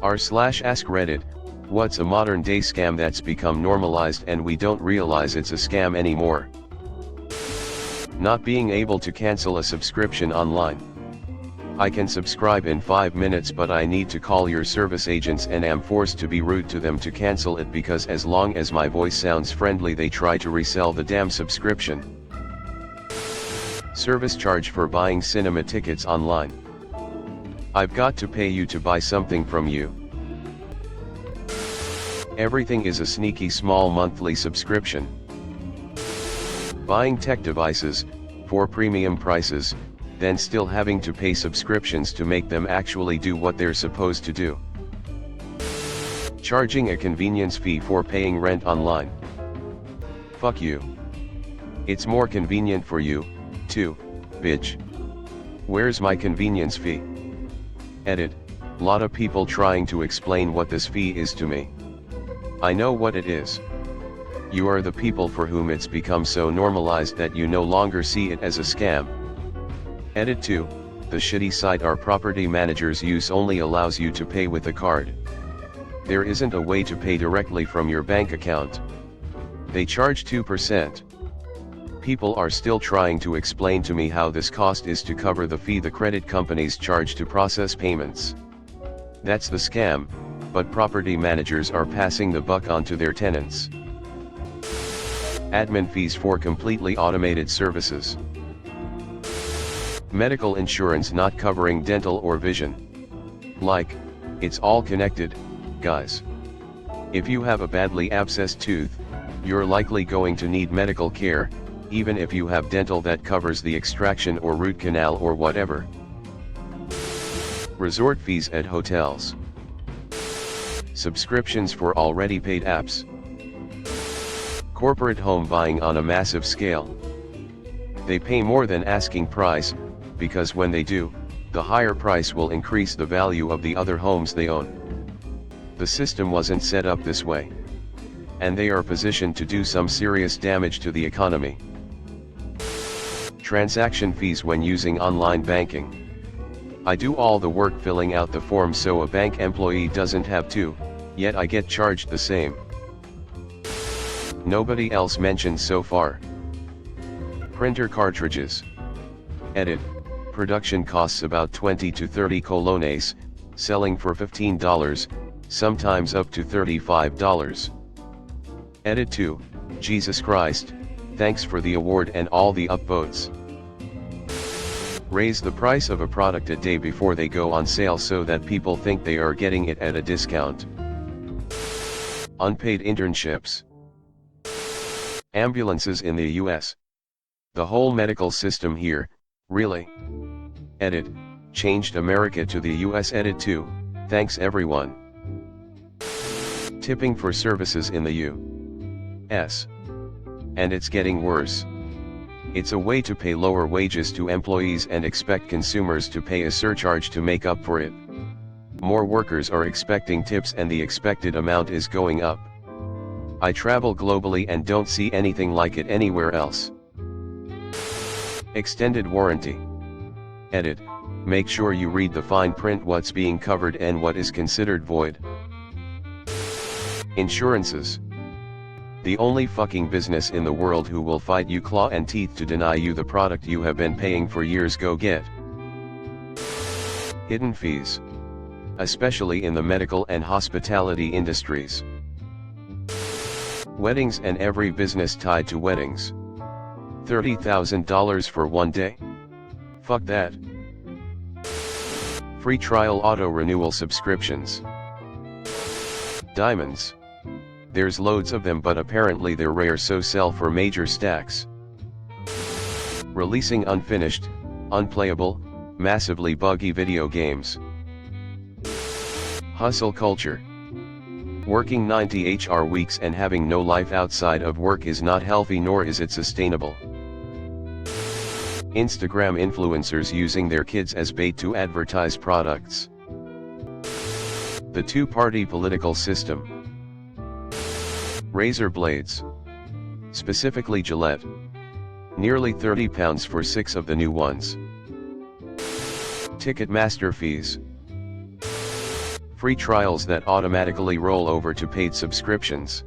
r/AskReddit, what's a modern day scam that's become normalized and we don't realize it's a scam anymore? Not being able to cancel a subscription online. I can subscribe in 5 minutes, but I need to call your service agents and am forced to be rude to them to cancel it, because as long as my voice sounds friendly they try to resell the damn subscription. Service charge for buying cinema tickets online. I've got to pay you to buy something from you. Everything is a sneaky small monthly subscription. Buying tech devices, for premium prices, then still having to pay subscriptions to make them actually do what they're supposed to do. Charging a convenience fee for paying rent online. Fuck you. It's more convenient for you, too, bitch. Where's my convenience fee? Edit, lot of people trying to explain what this fee is to me. I know what it is. You are the people for whom it's become so normalized that you no longer see it as a scam. Edit 2, the shitty site our property managers use only allows you to pay with a card. There isn't a way to pay directly from your bank account. They charge 2%. People are still trying to explain to me how this cost is to cover the fee the credit companies charge to process payments. That's the scam, but property managers are passing the buck on to their tenants. Admin fees for completely automated services. Medical insurance not covering dental or vision. Like, it's all connected, guys. If you have a badly abscessed tooth, you're likely going to need medical care, even if you have dental that covers the extraction or root canal or whatever. Resort fees at hotels. Subscriptions for already paid apps. Corporate home buying on a massive scale. They pay more than asking price, because when they do, the higher price will increase the value of the other homes they own. The system wasn't set up this way. And they are positioned to do some serious damage to the economy. Transaction fees when using online banking. I do all the work filling out the form so a bank employee doesn't have to, yet I get charged the same. Nobody else mentioned so far. Printer cartridges. Edit, production costs about 20 to 30 colones, selling for $15, sometimes up to $35. Edit 2, Jesus Christ, thanks for the award and all the upvotes. Raise the price of a product a day before they go on sale so that people think they are getting it at a discount. Unpaid internships. Ambulances in the US. The whole medical system here, really? Edit, changed America to the US. Edit 2, thanks everyone. Tipping for services in the US. And it's getting worse. It's a way to pay lower wages to employees and expect consumers to pay a surcharge to make up for it. More workers are expecting tips and the expected amount is going up. I travel globally and don't see anything like it anywhere else. Extended warranty. Edit, make sure you read the fine print what's being covered and what is considered void. Insurances. The only fucking business in the world who will fight you claw and teeth to deny you the product you have been paying for years. Go get. Hidden fees. Especially in the medical and hospitality industries. Weddings and every business tied to weddings. $30,000 for one day? Fuck that. Free trial auto renewal subscriptions. Diamonds. There's loads of them, but apparently they're rare, so sell for major stacks. Releasing unfinished, unplayable, massively buggy video games. Hustle culture. Working 90 HR weeks and having no life outside of work is not healthy, nor is it sustainable. Instagram influencers using their kids as bait to advertise products. The two-party political system. Razor blades. Specifically Gillette. Nearly £30 for 6 of the new ones. Ticketmaster fees. Free trials that automatically roll over to paid subscriptions.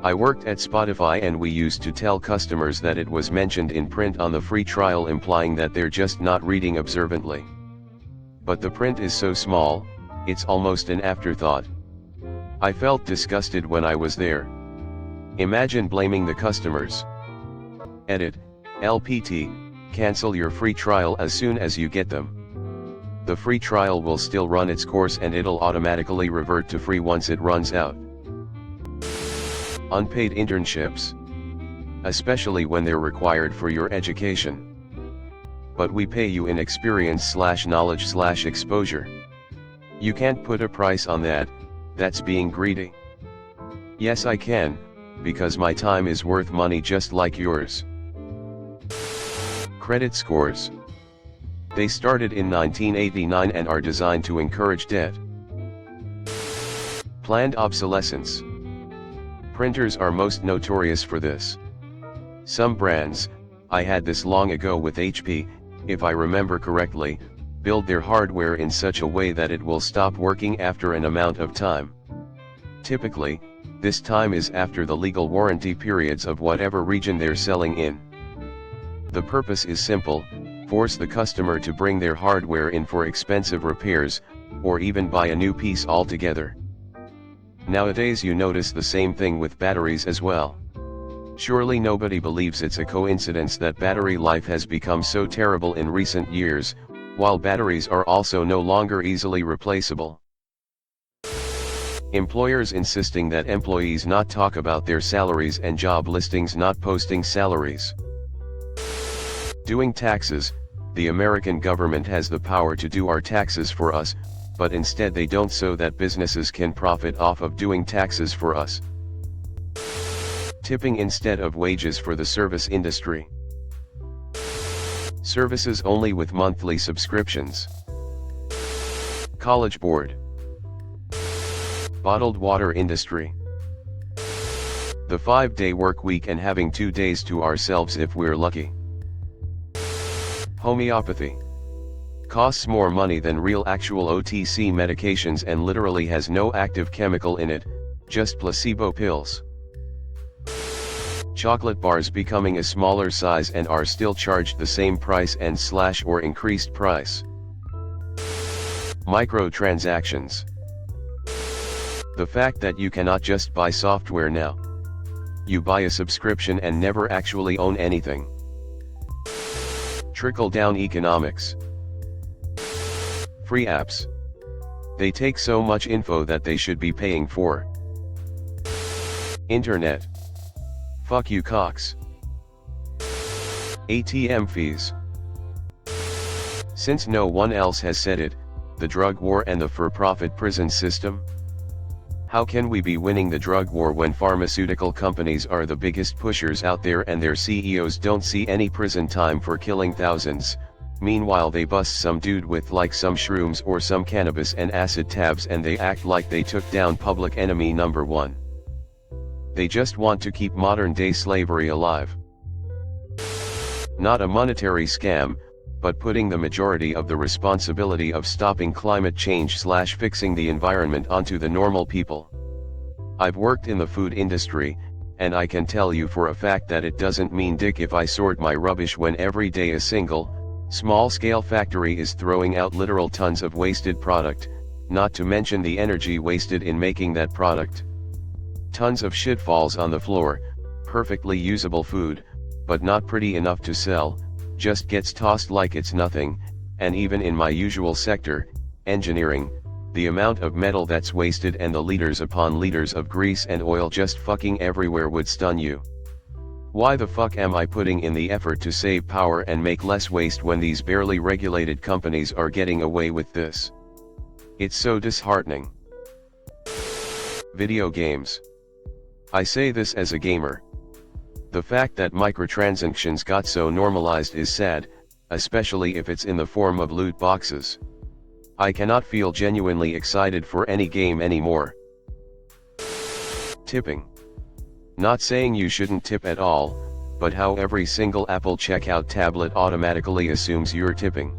I worked at Spotify and we used to tell customers that it was mentioned in print on the free trial, implying that they're just not reading observantly. But the print is so small, it's almost an afterthought. I felt disgusted when I was there. Imagine blaming the customers. Edit, LPT, cancel your free trial as soon as you get them. The free trial will still run its course and it'll automatically revert to free once it runs out. Unpaid internships. Especially when they're required for your education. But we pay you in experience/knowledge/exposure. You can't put a price on that, that's being greedy. Yes, I can, because my time is worth money just like yours. Credit scores. They started in 1989 and are designed to encourage debt. Planned obsolescence. Printers are most notorious for this. Some brands, I had this long ago with HP, if I remember correctly, build their hardware in such a way that it will stop working after an amount of time. Typically, this time is after the legal warranty periods of whatever region they're selling in. The purpose is simple: force the customer to bring their hardware in for expensive repairs, or even buy a new piece altogether. Nowadays you notice the same thing with batteries as well. Surely nobody believes it's a coincidence that battery life has become so terrible in recent years, while batteries are also no longer easily replaceable. Employers insisting that employees not talk about their salaries and job listings not posting salaries. Doing taxes. The American government has the power to do our taxes for us, but instead they don't, so that businesses can profit off of doing taxes for us. Tipping instead of wages for the service industry. Services only with monthly subscriptions. College board. Bottled water industry. The 5-day work week and having 2 days to ourselves if we're lucky. Homeopathy. Costs more money than real actual OTC medications and literally has no active chemical in it, just placebo pills. Chocolate bars becoming a smaller size and are still charged the same price and / or increased price. Microtransactions. The fact that you cannot just buy software now. You buy a subscription and never actually own anything. Trickle-down economics. Free apps. They take so much info that they should be paying for. Internet. Fuck you cocks. ATM fees. Since no one else has said it, the drug war and the for-profit prison system. How can we be winning the drug war when pharmaceutical companies are the biggest pushers out there and their CEOs don't see any prison time for killing thousands? Meanwhile they bust some dude with like some shrooms or some cannabis and acid tabs and they act like they took down public enemy number one. They just want to keep modern day slavery alive. Not a monetary scam, but putting the majority of the responsibility of stopping climate change / fixing the environment onto the normal people. I've worked in the food industry, and I can tell you for a fact that it doesn't mean dick if I sort my rubbish when every day a single, small-scale factory is throwing out literal tons of wasted product, not to mention the energy wasted in making that product. Tons of shit falls on the floor, perfectly usable food, but not pretty enough to sell, just gets tossed like it's nothing, and even in my usual sector, engineering, the amount of metal that's wasted and the liters upon liters of grease and oil just fucking everywhere would stun you. Why the fuck am I putting in the effort to save power and make less waste when these barely regulated companies are getting away with this? It's so disheartening. Video games. I say this as a gamer. The fact that microtransactions got so normalized is sad, especially if it's in the form of loot boxes. I cannot feel genuinely excited for any game anymore. Tipping. Not saying you shouldn't tip at all, but how every single Apple checkout tablet automatically assumes you're tipping.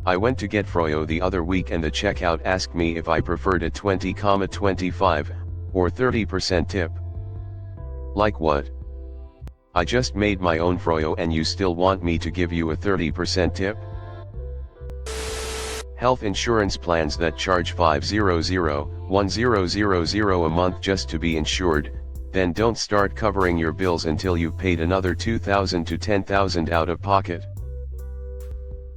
I went to get froyo the other week and the checkout asked me if I preferred a 20,25 or 30% tip. Like what? I just made my own froyo and you still want me to give you a 30% tip? Health insurance plans that charge $500-1000 a month just to be insured, then don't start covering your bills until you've paid another $2,000 to $10,000 out of pocket.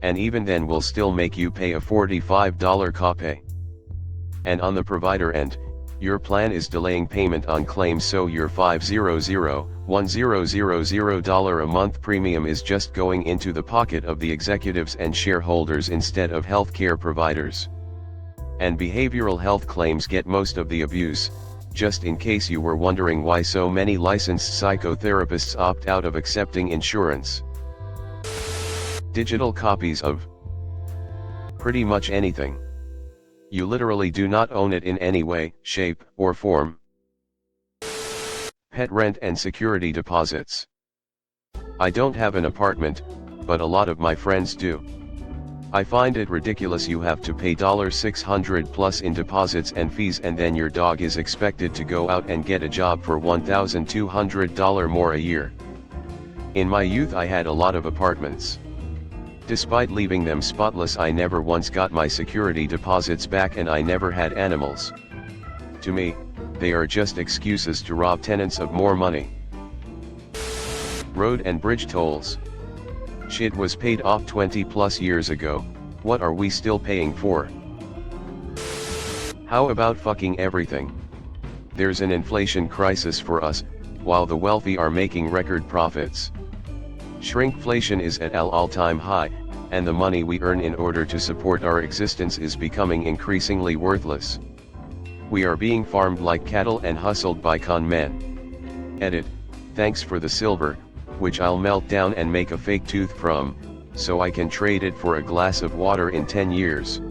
And even then will still make you pay a $45 copay. And on the provider end, your plan is delaying payment on claims, so your $500-1000 a month premium is just going into the pocket of the executives and shareholders instead of healthcare providers. And behavioral health claims get most of the abuse, just in case you were wondering why so many licensed psychotherapists opt out of accepting insurance. Digital copies of pretty much anything. You literally do not own it in any way, shape, or form. Pet rent and security deposits. I don't have an apartment, but a lot of my friends do. I find it ridiculous you have to pay $600 plus in deposits and fees, and then your dog is expected to go out and get a job for $1,200 more a year. In my youth I had a lot of apartments. Despite leaving them spotless, I never once got my security deposits back, and I never had animals. To me, they are just excuses to rob tenants of more money. Road and bridge tolls. Shit was paid off 20 plus years ago, what are we still paying for? How about fucking everything? There's an inflation crisis for us, while the wealthy are making record profits. Shrinkflation is at an all-time high, and the money we earn in order to support our existence is becoming increasingly worthless. We are being farmed like cattle and hustled by con men. Edit, thanks for the silver, which I'll melt down and make a fake tooth from, so I can trade it for a glass of water in 10 years.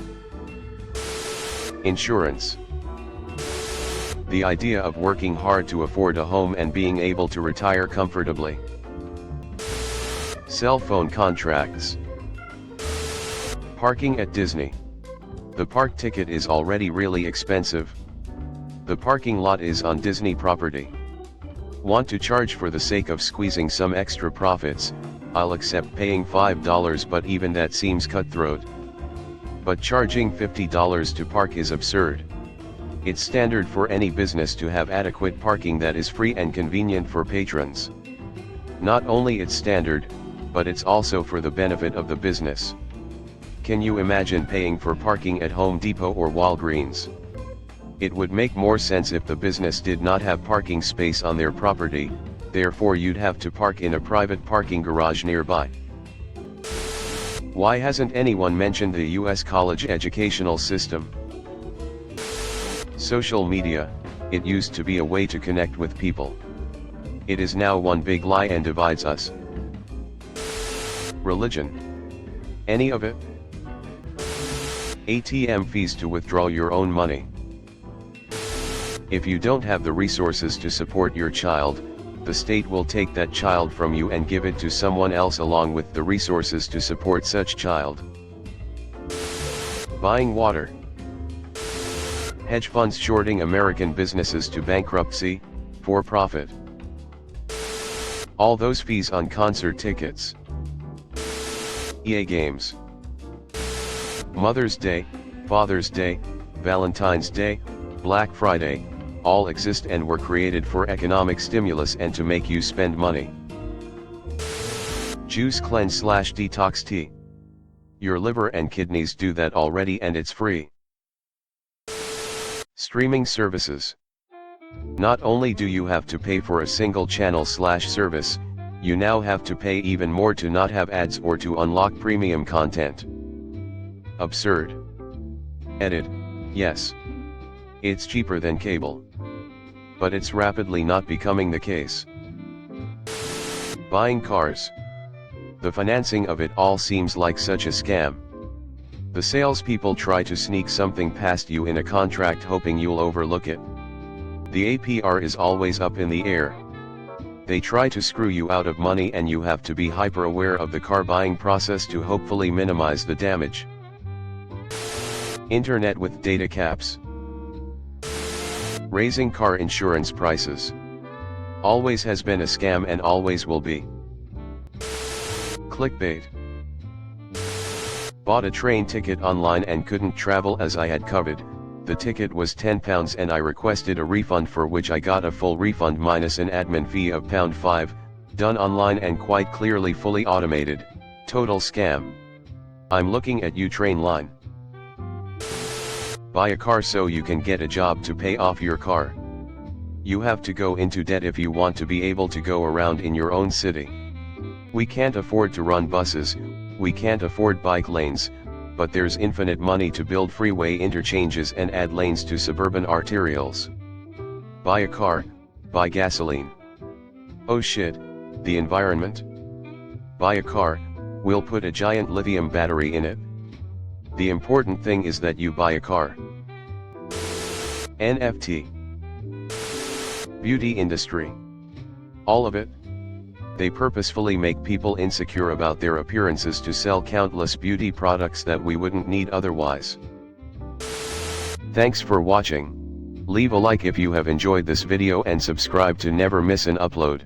Insurance. The idea of working hard to afford a home and being able to retire comfortably. Cell phone contracts. Parking at Disney. The park ticket is already really expensive. The parking lot is on Disney property. Want to charge for the sake of squeezing some extra profits? I'll accept paying $5, but even that seems cutthroat. But charging $50 to park is absurd. It's standard for any business to have adequate parking that is free and convenient for patrons. Not only it's standard, but it's also for the benefit of the business. Can you imagine paying for parking at Home Depot or Walgreens? It would make more sense if the business did not have parking space on their property, therefore you'd have to park in a private parking garage nearby. Why hasn't anyone mentioned the US college educational system? Social media, it used to be a way to connect with people. It is now one big lie and divides us. Religion. Any of it? ATM fees to withdraw your own money. If you don't have the resources to support your child, the state will take that child from you and give it to someone else along with the resources to support such child. Buying water. Hedge funds shorting American businesses to bankruptcy, for profit. All those fees on concert tickets. EA games. Mother's Day, Father's Day, Valentine's Day, Black Friday, all exist and were created for economic stimulus and to make you spend money. Juice cleanse/detox tea. Your liver and kidneys do that already and it's free. Streaming services. Not only do you have to pay for a single channel/service, you now have to pay even more to not have ads or to unlock premium content. Absurd. Edit, yes. It's cheaper than cable. But it's rapidly not becoming the case. Buying cars. The financing of it all seems like such a scam. The salespeople try to sneak something past you in a contract hoping you'll overlook it. The APR is always up in the air. They try to screw you out of money and you have to be hyper aware of the car buying process to hopefully minimize the damage. Internet with data caps. Raising car insurance prices. Always has been a scam and always will be. Clickbait. Bought a train ticket online and couldn't travel as I had coveted. The ticket was £10 and I requested a refund, for which I got a full refund minus an admin fee of £5, done online and quite clearly fully automated. Total scam. I'm looking at you, train line. Buy a car so you can get a job to pay off your car. You have to go into debt if you want to be able to go around in your own city. We can't afford to run buses, we can't afford bike lanes, but there's infinite money to build freeway interchanges and add lanes to suburban arterials. Buy a car, buy gasoline. Oh shit, the environment? Buy a car, we'll put a giant lithium battery in it. The important thing is that you buy a car. NFT. Beauty industry. All of it. They purposefully make people insecure about their appearances to sell countless beauty products that we wouldn't need otherwise. Thanks for watching. Leave a like if you have enjoyed this video and subscribe to never miss an upload.